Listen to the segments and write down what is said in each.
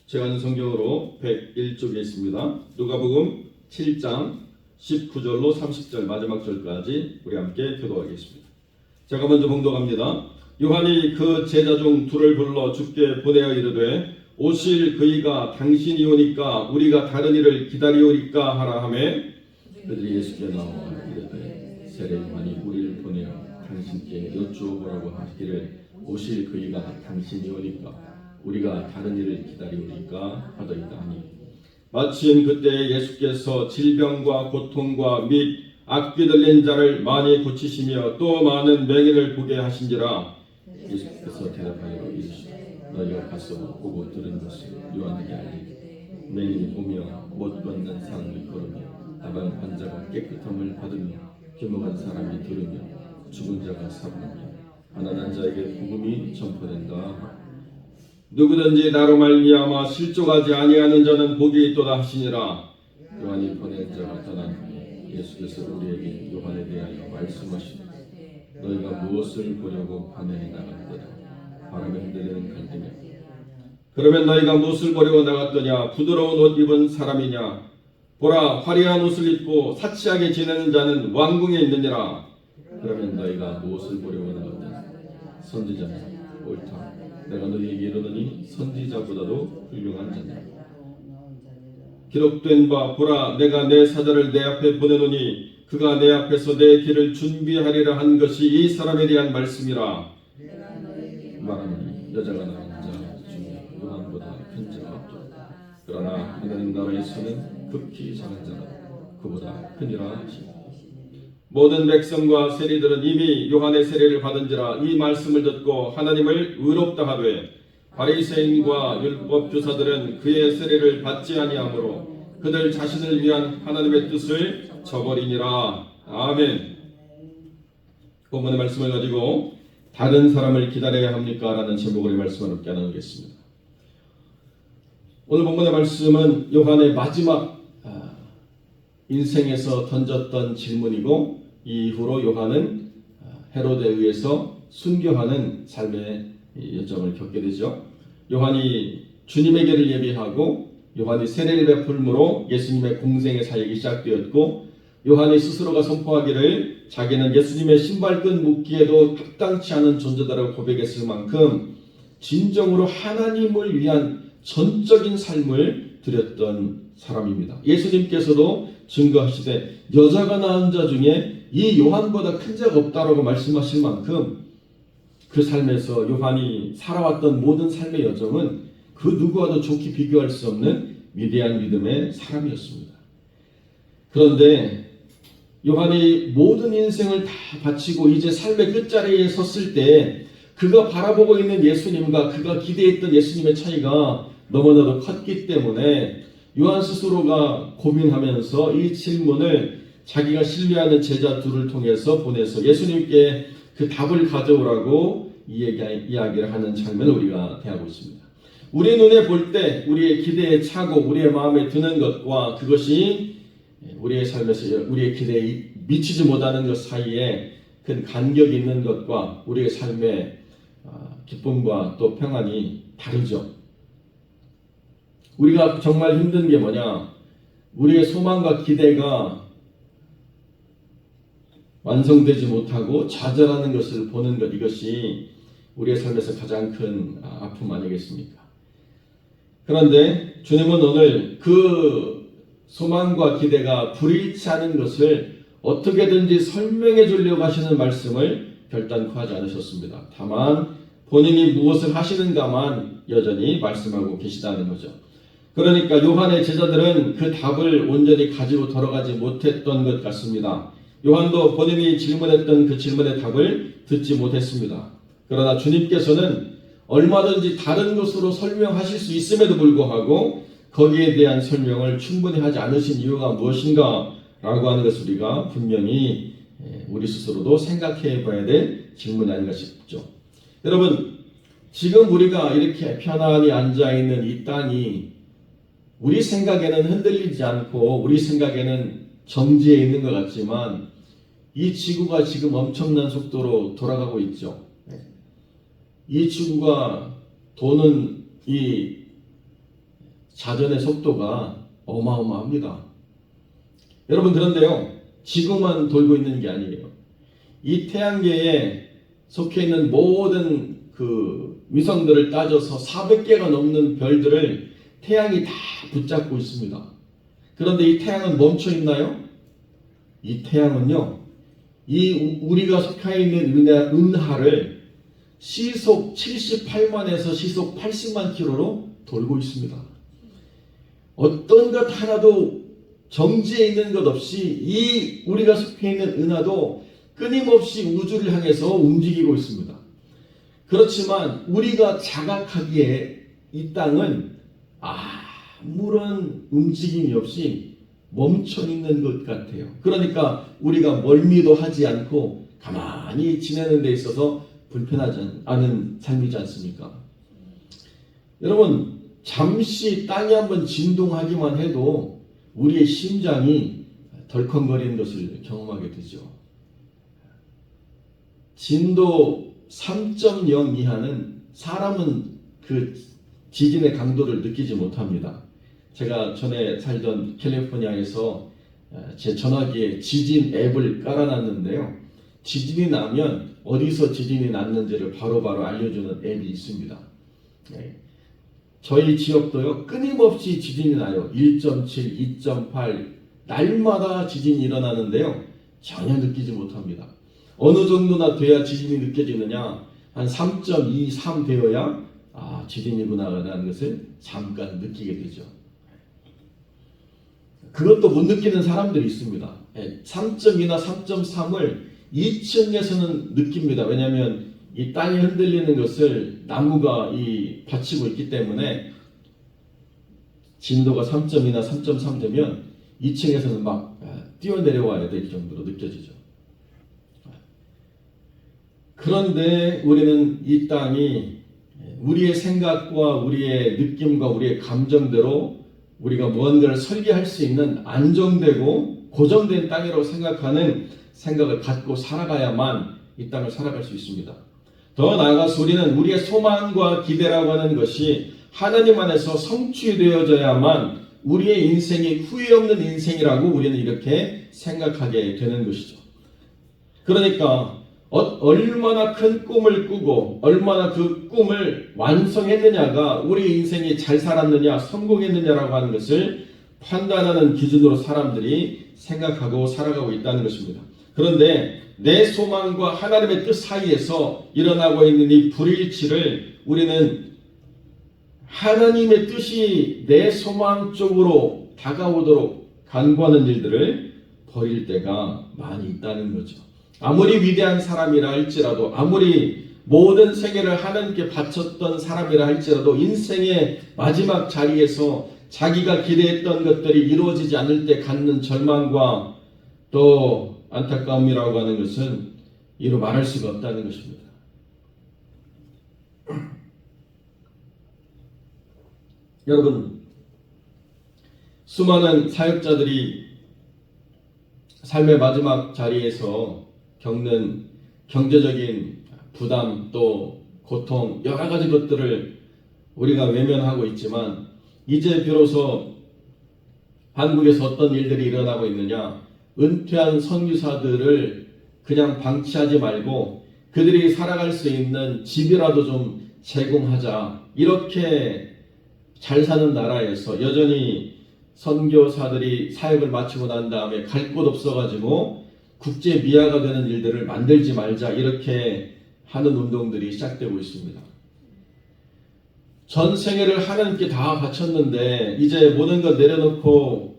제가 아는 성경으로 101쪽에 있습니다. 누가복음 7장 19절로 30절 마지막 절까지 우리 함께 교도하겠습니다. 제가 먼저 봉독합니다. 요한이 그 제자 중 둘을 불러 주께 보내어 이르되 오실 그이가 당신이 오니까 우리가 다른 일을 기다리오리까 하라 하매 그들이 예수께 나와 이르되 세례 요한이 우리를 보내어 당신께 여쭈어보라고 하시기를 오실 그이가 당신이 오니까 우리가 다른 일을 기다리오리까 하더이다 하니 마침 그때 예수께서 질병과 고통과 및 악귀 들린 자를 많이 고치시며 또 많은 맹인을 보게 하신지라. 예수께서 대답하여 이르시되 너희가 가서 보고 들은 것을 요한에게 알리되 맹인이 보며 못 걷는 사람이 걸으며 다만 환자가 깨끗함을 받으며 귀목한 사람이 들으며 죽은 자가 살아나며 가난한 자에게 복음이 전파된다. 누구든지 나로 말미암아 실족하지 아니하는 자는 복이 있도다 하시니라. 요한이 보낸 자가 떠난 후에 예수께서 우리에게 요한에 대하여 말씀하시되 너희가 무엇을 보려고 밤에 나갔더냐. 바람에 흔들리는 갈대냐. 그러면 너희가 무엇을 보려고 나갔더냐. 부드러운 옷 입은 사람이냐. 보라 화려한 옷을 입고 사치하게 지내는 자는 왕궁에 있느니라. 그러면 너희가 무엇을 보려고 나갔더냐. 선지자냐. 옳다. 내가 너희에게 이르노니 선지자보다도 훌륭한 자냐. 기록된 바 보라 내가 내 사자를 내 앞에 보내노니 그가 내 앞에서 내 길을 준비하리라 한 것이 이 사람에 대한 말씀이라. 말하노니 여자가 낳은 자 중에 요한보다 큰 자가 없도다. 그러나 하나님 나라에서는 극히 작은 자가 그보다 크니라 하시니 모든 백성과 세리들은 이미 요한의 세례를 받은지라. 이 말씀을 듣고 하나님을 의롭다 하되 바리새인과 율법 교사들은 그의 세례를 받지 아니하므로 그들 자신을 위한 하나님의 뜻을 저버리니라. 아멘. 본문의 말씀을 가지고 다른 사람을 기다려야 합니까? 라는 제목으로 말씀을 함께 나누겠습니다. 오늘 본문의 말씀은 요한의 마지막 인생에서 던졌던 질문이고 이후로 요한은 헤롯에 의해서 순교하는 삶의 여정을 겪게 되죠. 요한이 주님에게를 예비하고 요한이 세례를 베풀므로 예수님의 공생의 사역이 시작되었고 요한이 스스로가 선포하기를 자기는 예수님의 신발끈 묶기에도 합당치 않은 존재다라고 고백했을 만큼 진정으로 하나님을 위한 전적인 삶을 드렸던 사람입니다. 예수님께서도 증거하시되 여자가 낳은 자 중에 이 요한보다 큰 자가 없다라고 말씀하실 만큼 그 삶에서 요한이 살아왔던 모든 삶의 여정은 그 누구와도 좋게 비교할 수 없는 위대한 믿음의 사람이었습니다. 그런데 요한이 모든 인생을 다 바치고 이제 삶의 끝자리에 섰을 때 그가 바라보고 있는 예수님과 그가 기대했던 예수님의 차이가 너무나도 컸기 때문에 요한 스스로가 고민하면서 이 질문을 자기가 신뢰하는 제자 둘을 통해서 보내서 예수님께 그 답을 가져오라고 이야기를 하는 장면을 우리가 대하고 있습니다. 우리 눈에 볼 때 우리의 기대에 차고 우리의 마음에 드는 것과 그것이 우리의 삶에서 우리의 기대에 미치지 못하는 것 사이에 큰 간격이 있는 것과 우리의 삶의 기쁨과 또 평안이 다르죠. 우리가 정말 힘든 게 뭐냐? 우리의 소망과 기대가 완성되지 못하고 좌절하는 것을 보는 것, 이것이 우리의 삶에서 가장 큰 아픔 아니겠습니까? 그런데 주님은 오늘 그 소망과 기대가 불일치 않은 것을 어떻게든지 설명해 주려고 하시는 말씀을 결단코 하지 않으셨습니다. 다만 본인이 무엇을 하시는가만 여전히 말씀하고 계시다는 거죠. 그러니까 요한의 제자들은 그 답을 온전히 가지고 돌아가지 못했던 것 같습니다. 요한도 본인이 질문했던 그 질문의 답을 듣지 못했습니다. 그러나 주님께서는 얼마든지 다른 것으로 설명하실 수 있음에도 불구하고 거기에 대한 설명을 충분히 하지 않으신 이유가 무엇인가 라고 하는 것을 우리가 분명히 우리 스스로도 생각해 봐야 될 질문이 아닌가 싶죠. 여러분, 지금 우리가 이렇게 편안히 앉아있는 이 땅이 우리 생각에는 흔들리지 않고 우리 생각에는 정지해 있는 것 같지만 이 지구가 지금 엄청난 속도로 돌아가고 있죠. 이 지구가 도는 이 자전의 속도가 어마어마합니다. 여러분, 그런데요, 지구만 돌고 있는 게 아니에요. 이 태양계에 속해 있는 모든 그 위성들을 따져서 400개가 넘는 별들을 태양이 다 붙잡고 있습니다. 그런데 이 태양은 멈춰 있나요? 이 태양은요, 이 우리가 속해 있는 은하를 시속 78만에서 시속 80만 킬로로 돌고 있습니다. 어떤 것 하나도 정지해 있는 것 없이 이 우리가 속해 있는 은하도 끊임없이 우주를 향해서 움직이고 있습니다. 그렇지만 우리가 자각하기에 이 땅은 아무런 움직임이 없이 멈춰 있는 것 같아요. 그러니까 우리가 멀미도 하지 않고 가만히 지내는 데 있어서 불편하지 않은 삶이지 않습니까? 여러분, 잠시 땅이 한번 진동하기만 해도 우리의 심장이 덜컹거리는 것을 경험하게 되죠. 진도 3.0 이하는 사람은 그 지진의 강도를 느끼지 못합니다. 제가 전에 살던 캘리포니아에서 제 전화기에 지진 앱을 깔아놨는데요. 지진이 나면 어디서 지진이 났는지를 바로바로 알려주는 앱이 있습니다. 저희 지역도요, 끊임없이 지진이 나요. 1.7, 2.8 날마다 지진이 일어나는데요, 전혀 느끼지 못합니다. 어느 정도나 돼야 지진이 느껴지느냐? 한 3.2, 3 되어야 지진이구나라는 것을 잠깐 느끼게 되죠. 그것도 못 느끼는 사람들이 있습니다. 3.2나 3.3을 2층에서는 느낍니다. 왜냐하면 이 땅이 흔들리는 것을 나무가 받치고 있기 때문에 진도가 3.2나 3.3 되면 2층에서는 막 뛰어내려와야 될 정도로 느껴지죠. 그런데 우리는 이 땅이 우리의 생각과 우리의 느낌과 우리의 감정대로 우리가 무언가를 설계할 수 있는 안정되고 고정된 땅이라고 생각하는 생각을 갖고 살아가야만 이 땅을 살아갈 수 있습니다. 더 나아가서 우리는 우리의 소망과 기대라고 하는 것이 하나님 안에서 성취되어져야만 우리의 인생이 후회 없는 인생이라고 우리는 이렇게 생각하게 되는 것이죠. 그러니까 얼마나 큰 꿈을 꾸고 얼마나 그 꿈을 완성했느냐가 우리 인생이 잘 살았느냐 성공했느냐라고 하는 것을 판단하는 기준으로 사람들이 생각하고 살아가고 있다는 것입니다. 그런데 내 소망과 하나님의 뜻 사이에서 일어나고 있는 이 불일치를 우리는 하나님의 뜻이 내 소망 쪽으로 다가오도록 간구하는 일들을 벌일 때가 많이 있다는 거죠. 아무리 위대한 사람이라 할지라도, 아무리 모든 세계를 하나님께 바쳤던 사람이라 할지라도 인생의 마지막 자리에서 자기가 기대했던 것들이 이루어지지 않을 때 갖는 절망과 또 안타까움이라고 하는 것은 이루 말할 수가 없다는 것입니다. 여러분, 수많은 사역자들이 삶의 마지막 자리에서 겪는 경제적인 부담 또 고통 여러 가지 것들을 우리가 외면하고 있지만 이제 비로소 한국에서 어떤 일들이 일어나고 있느냐, 은퇴한 선교사들을 그냥 방치하지 말고 그들이 살아갈 수 있는 집이라도 좀 제공하자. 이렇게 잘 사는 나라에서 여전히 선교사들이 사역을 마치고 난 다음에 갈 곳 없어가지고 국제 미아가 되는 일들을 만들지 말자, 이렇게 하는 운동들이 시작되고 있습니다. 전 생애를 하나님께 다 바쳤는데 이제 모든 것 내려놓고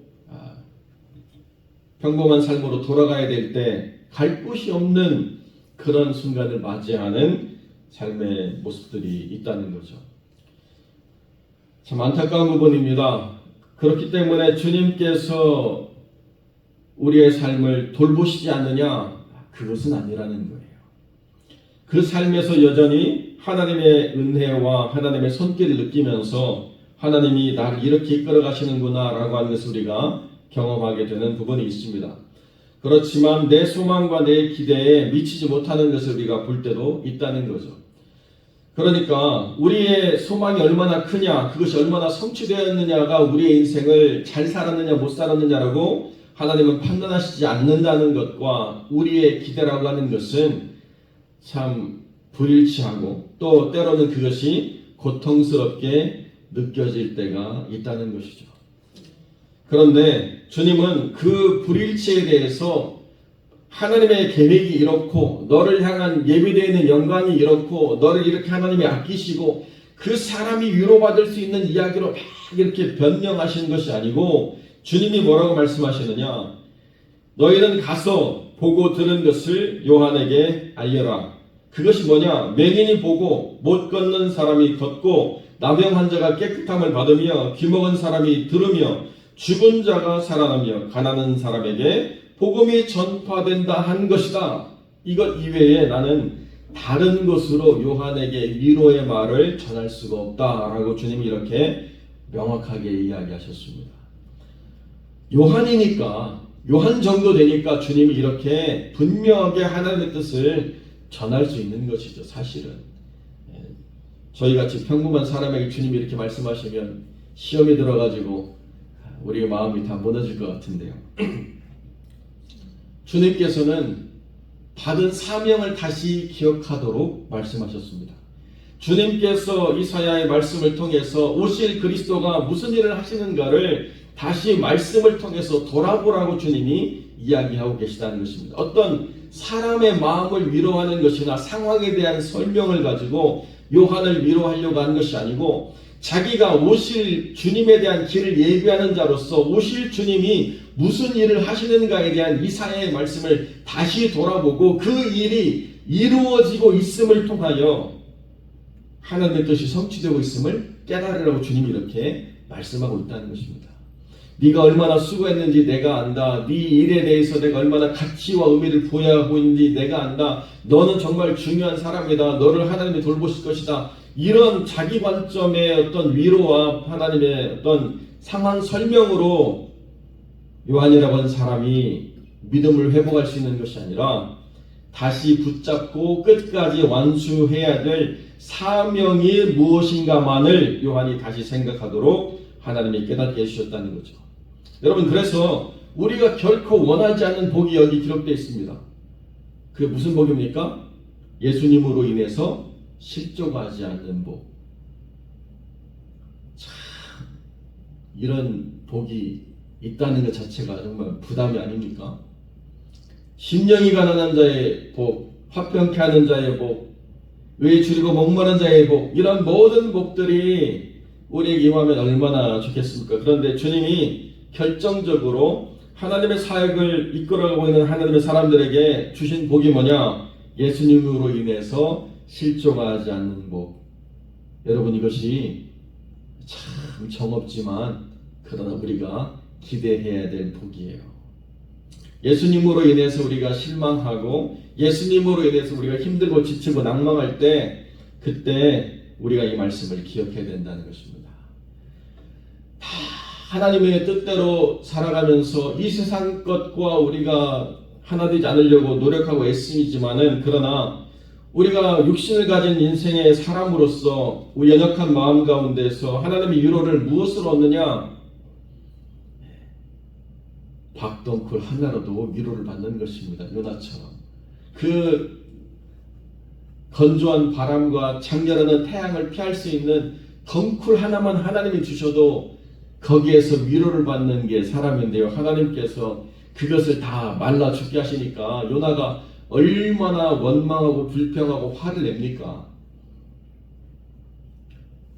평범한 삶으로 돌아가야 될 때 갈 곳이 없는 그런 순간을 맞이하는 삶의 모습들이 있다는 거죠. 참 안타까운 부분입니다. 그렇기 때문에 주님께서 우리의 삶을 돌보시지 않느냐? 그것은 아니라는 거예요. 그 삶에서 여전히 하나님의 은혜와 하나님의 손길을 느끼면서 하나님이 나를 이렇게 이끌어 가시는구나 라고 하는 것을 우리가 경험하게 되는 부분이 있습니다. 그렇지만 내 소망과 내 기대에 미치지 못하는 것을 우리가 볼 때도 있다는 거죠. 그러니까 우리의 소망이 얼마나 크냐, 그것이 얼마나 성취되었느냐가 우리의 인생을 잘 살았느냐 못 살았느냐라고 하나님은 판단하시지 않는다는 것과 우리의 기대라고 하는 것은 참 불일치하고 또 때로는 그것이 고통스럽게 느껴질 때가 있다는 것이죠. 그런데 주님은 그 불일치에 대해서 하나님의 계획이 이렇고 너를 향한 예비되어 있는 영광이 이렇고 너를 이렇게 하나님이 아끼시고 그 사람이 위로받을 수 있는 이야기로 막 이렇게 변명하시는 것이 아니고 주님이 뭐라고 말씀하시느냐, 너희는 가서 보고 들은 것을 요한에게 알려라. 그것이 뭐냐, 맹인이 보고 못 걷는 사람이 걷고 나병 환자가 깨끗함을 받으며 귀먹은 사람이 들으며 죽은 자가 살아나며 가난한 사람에게 복음이 전파된다 한 것이다. 이것 이외에 나는 다른 것으로 요한에게 위로의 말을 전할 수가 없다라고 주님이 이렇게 명확하게 이야기하셨습니다. 요한이니까, 요한 정도 되니까 주님이 이렇게 분명하게 하나님의 뜻을 전할 수 있는 것이죠. 사실은 저희같이 평범한 사람에게 주님이 이렇게 말씀하시면 시험이 들어가지고 우리의 마음이 다 무너질 것 같은데요. 주님께서는 받은 사명을 다시 기억하도록 말씀하셨습니다. 주님께서 이사야의 말씀을 통해서 오실 그리스도가 무슨 일을 하시는가를 다시 말씀을 통해서 돌아보라고 주님이 이야기하고 계시다는 것입니다. 어떤 사람의 마음을 위로하는 것이나 상황에 대한 설명을 가지고 요한을 위로하려고 하는 것이 아니고 자기가 오실 주님에 대한 길을 예비하는 자로서 오실 주님이 무슨 일을 하시는가에 대한 이사야의 말씀을 다시 돌아보고 그 일이 이루어지고 있음을 통하여 하나님의 뜻이 성취되고 있음을 깨달으라고 주님이 이렇게 말씀하고 있다는 것입니다. 네가 얼마나 수고했는지 내가 안다. 네 일에 대해서 내가 얼마나 가치와 의미를 부여하고 있는지 내가 안다. 너는 정말 중요한 사람이다. 너를 하나님이 돌보실 것이다. 이런 자기 관점의 어떤 위로와 하나님의 어떤 상황 설명으로 요한이라고 하는 사람이 믿음을 회복할 수 있는 것이 아니라 다시 붙잡고 끝까지 완수해야 될 사명이 무엇인가만을 요한이 다시 생각하도록 하나님이 깨닫게 해주셨다는 거죠. 여러분, 그래서 우리가 결코 원하지 않는 복이 여기 기록되어 있습니다. 그게 무슨 복입니까? 예수님으로 인해서 실족하지 않는 복. 참, 이런 복이 있다는 것 자체가 정말 부담이 아닙니까? 심령이 가난한 자의 복, 화평케 하는 자의 복, 의에 줄이고 목마른 자의 복, 이런 모든 복들이 우리에게 임하면 얼마나 좋겠습니까? 그런데 주님이 결정적으로 하나님의 사역을 이끌어가고 있는 하나님의 사람들에게 주신 복이 뭐냐? 예수님으로 인해서 실족하지 않는 복. 여러분, 이것이 참 정없지만 그러나 우리가 기대해야 될 복이에요. 예수님으로 인해서 우리가 실망하고 예수님으로 인해서 우리가 힘들고 지치고 낭망할 때 그때 우리가 이 말씀을 기억해야 된다는 것입니다. 다 하나님의 뜻대로 살아가면서 이 세상 것과 우리가 하나 되지 않으려고 노력하고 애씀이지만은 그러나 우리가 육신을 가진 인생의 사람으로서 우리 연약한 마음 가운데서 하나님의 위로를 무엇으로 얻느냐? 박덩쿨 하나로도 위로를 받는 것입니다. 요나처럼 그 건조한 바람과 장렬하는 태양을 피할 수 있는 덩쿨 하나만 하나님이 주셔도 거기에서 위로를 받는 게 사람인데요. 하나님께서 그것을 다 말라 죽게 하시니까 요나가 얼마나 원망하고 불평하고 화를 냅니까?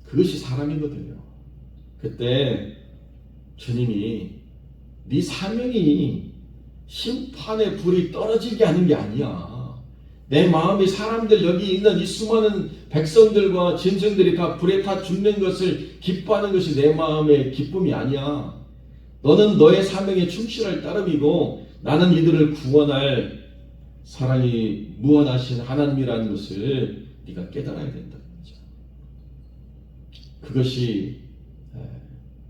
그것이 사람이거든요. 그때 주님이 네 사명이 심판의 불이 떨어지게 하는 게 아니야. 내 마음이 사람들 여기 있는 이 수많은 백성들과 짐승들이 다 불에 타 죽는 것을 기뻐하는 것이 내 마음의 기쁨이 아니야. 너는 너의 사명에 충실할 따름이고 나는 이들을 구원할 사랑이 무한하신 하나님이라는 것을 네가 깨달아야 된다는 거죠. 그것이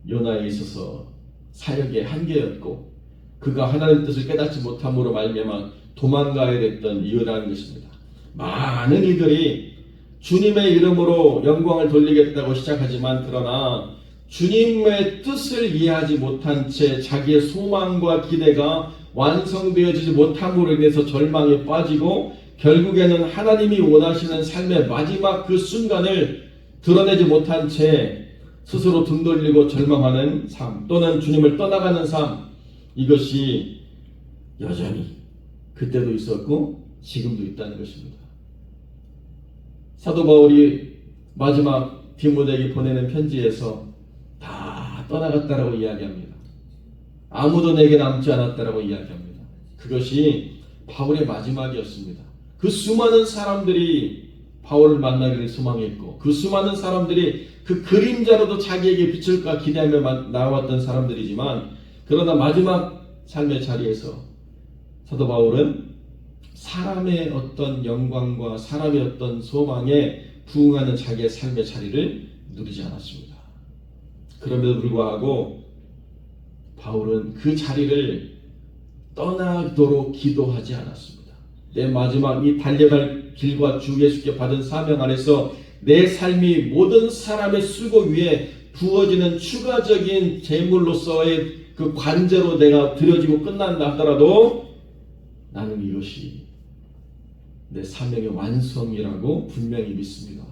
요나에 있어서 사역의 한계였고 그가 하나님의 뜻을 깨닫지 못함으로 말미암아 도망가야 됐던 이유라는 것입니다. 많은 이들이 주님의 이름으로 영광을 돌리겠다고 시작하지만 그러나 주님의 뜻을 이해하지 못한 채 자기의 소망과 기대가 완성되어지지 못함으로 인해서 절망에 빠지고 결국에는 하나님이 원하시는 삶의 마지막 그 순간을 드러내지 못한 채 스스로 등 돌리고 절망하는 삶 또는 주님을 떠나가는 삶, 이것이 여전히 그때도 있었고 지금도 있다는 것입니다. 사도 바울이 마지막 디모데에게 보내는 편지에서 다 떠나갔다라고 이야기합니다. 아무도 내게 남지 않았다라고 이야기합니다. 그것이 바울의 마지막이었습니다. 그 수많은 사람들이 바울을 만나기를 소망했고 그 수많은 사람들이 그 그림자로도 자기에게 비출까 기대하며 나왔던 사람들이지만 그러나 마지막 삶의 자리에서 사도 바울은 사람의 어떤 영광과 사람의 어떤 소망에 부응하는 자기의 삶의 자리를 누리지 않았습니다. 그럼에도 불구하고 바울은 그 자리를 떠나도록 기도하지 않았습니다. 내 마지막 이 달려갈 길과 주 예수께 받은 사명 안에서 내 삶이 모든 사람의 수고 위에 부어지는 추가적인 제물로서의 그 관제로 내가 드려지고 끝난다 하더라도 나는 이것이 내 사명의 완성이라고 분명히 믿습니다.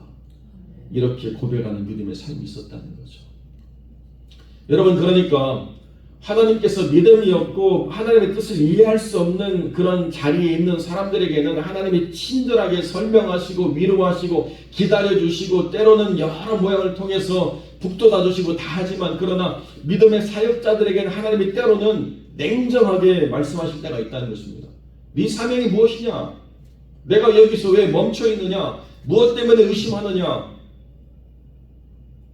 이렇게 고백하는 믿음의 삶이 있었다는 거죠. 여러분, 그러니까 하나님께서 믿음이 없고 하나님의 뜻을 이해할 수 없는 그런 자리에 있는 사람들에게는 하나님이 친절하게 설명하시고 위로하시고 기다려주시고 때로는 여러 모양을 통해서 북돋아주시고 다 하지만 그러나 믿음의 사역자들에게는 하나님이 때로는 냉정하게 말씀하실 때가 있다는 것입니다. 네 사명이 무엇이냐? 내가 여기서 왜 멈춰있느냐? 무엇 때문에 의심하느냐?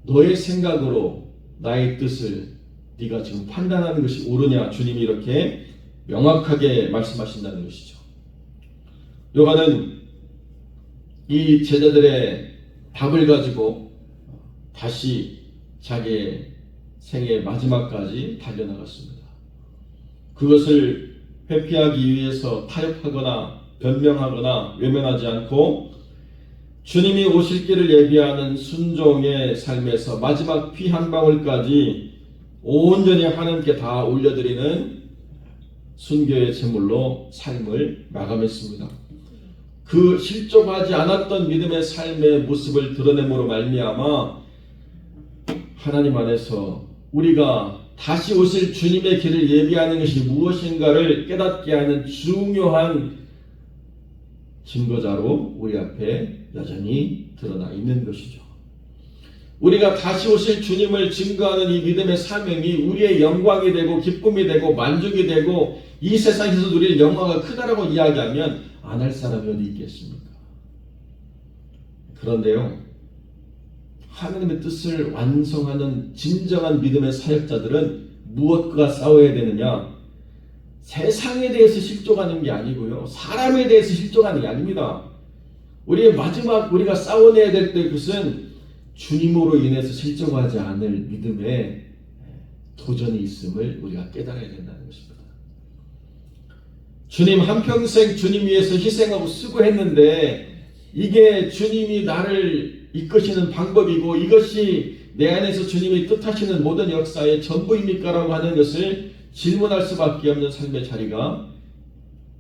너의 생각으로 나의 뜻을 네가 지금 판단하는 것이 옳으냐? 주님이 이렇게 명확하게 말씀하신다는 것이죠. 요한은 이 제자들의 답을 가지고 다시 자기의 생의 마지막까지 달려나갔습니다. 그것을 회피하기 위해서 타협하거나 변명하거나 외면하지 않고 주님이 오실 길을 예비하는 순종의 삶에서 마지막 피 한 방울까지 온전히 하나님께 다 올려드리는 순교의 제물로 삶을 마감했습니다. 그 실족하지 않았던 믿음의 삶의 모습을 드러냄으로 말미암아 하나님 안에서 우리가 다시 오실 주님의 길을 예비하는 것이 무엇인가를 깨닫게 하는 중요한 증거자로 우리 앞에 여전히 드러나 있는 것이죠. 우리가 다시 오실 주님을 증거하는 이 믿음의 사명이 우리의 영광이 되고 기쁨이 되고 만족이 되고 이 세상에서 누릴 영광가 크다라고 이야기하면 안 할 사람이 어디 있겠습니까? 그런데요, 하나님의 뜻을 완성하는 진정한 믿음의 사역자들은 무엇과 싸워야 되느냐? 세상에 대해서 실족하는 게 아니고요, 사람에 대해서 실족하는 게 아닙니다. 우리의 마지막 우리가 싸워내야 될 때 그것은 주님으로 인해서 실족하지 않을 믿음의 도전이 있음을 우리가 깨달아야 된다는 것입니다. 주님 한평생 주님 위해서 희생하고 수고했는데 이게 주님이 나를 이끄시는 방법이고 이것이 내 안에서 주님이 뜻하시는 모든 역사의 전부입니까? 라고 하는 것을 질문할 수밖에 없는 삶의 자리가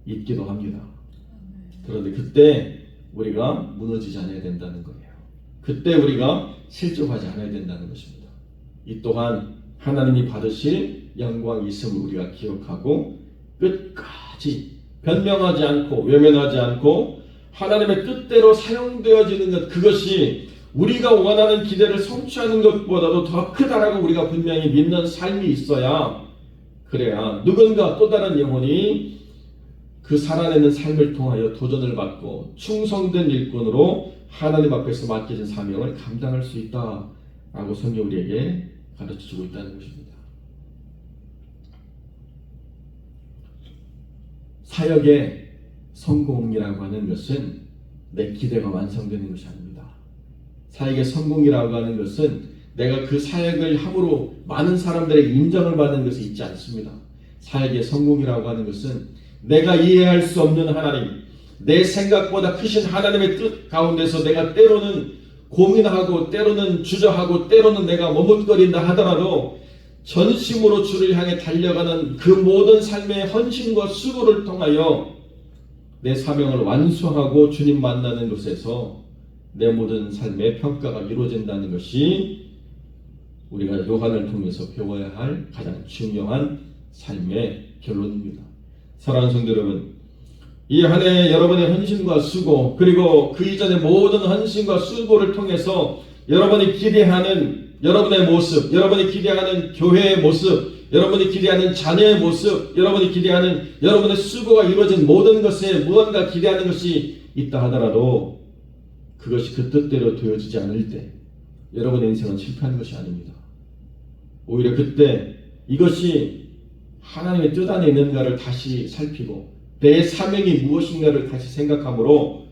있기도 합니다. 그런데 그때 우리가 무너지지 않아야 된다는 거예요. 그때 우리가 실족하지 않아야 된다는 것입니다. 이 또한 하나님이 받으실 영광이 있음을 우리가 기억하고 끝까지 변명하지 않고 외면하지 않고 하나님의 뜻대로 사용되어지는 것, 그것이 우리가 원하는 기대를 성취하는 것보다도 더 크다라고 우리가 분명히 믿는 삶이 있어야, 그래야 누군가 또 다른 영혼이 그 살아내는 삶을 통하여 도전을 받고 충성된 일꾼으로 하나님 앞에서 맡겨진 사명을 감당할 수 있다라고 성경이 우리에게 가르쳐주고 있다는 것입니다. 사역의 성공이라고 하는 것은 내 기대가 완성되는 것이 아닙니다. 사역의 성공이라고 하는 것은 내가 그 사역을 함으로 많은 사람들에게 인정을 받는 것이 있지 않습니다. 사역의 성공이라고 하는 것은 내가 이해할 수 없는 하나님, 내 생각보다 크신 하나님의 뜻 가운데서 내가 때로는 고민하고 때로는 주저하고 때로는 내가 머뭇거린다 하더라도 전심으로 주를 향해 달려가는 그 모든 삶의 헌신과 수고를 통하여 내 사명을 완수하고 주님 만나는 곳에서 내 모든 삶의 평가가 이루어진다는 것이 우리가 요한을 통해서 배워야 할 가장 중요한 삶의 결론입니다. 사랑하는 성도 여러분, 이 한 해 여러분의 헌신과 수고 그리고 그 이전의 모든 헌신과 수고를 통해서 여러분이 기대하는 여러분의 모습, 여러분이 기대하는 교회의 모습, 여러분이 기대하는 자녀의 모습, 여러분이 기대하는 여러분의 수고가 이루어진 모든 것에 무언가 기대하는 것이 있다 하더라도 그것이 그 뜻대로 되어지지 않을 때 여러분의 인생은 실패하는 것이 아닙니다. 오히려 그때 이것이 하나님의 뜻 안에 있는가를 다시 살피고 내 사명이 무엇인가를 다시 생각함으로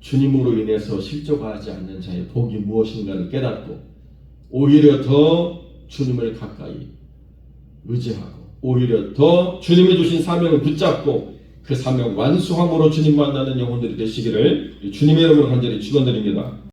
주님으로 인해서 실족하지 않는 자의 복이 무엇인가를 깨닫고 오히려 더 주님을 가까이 의지하고 오히려 더 주님이 주신 사명을 붙잡고 그 사명 완수함으로 주님 만나는 영혼들이 되시기를 주님의 이름으로 간절히 축원드립니다.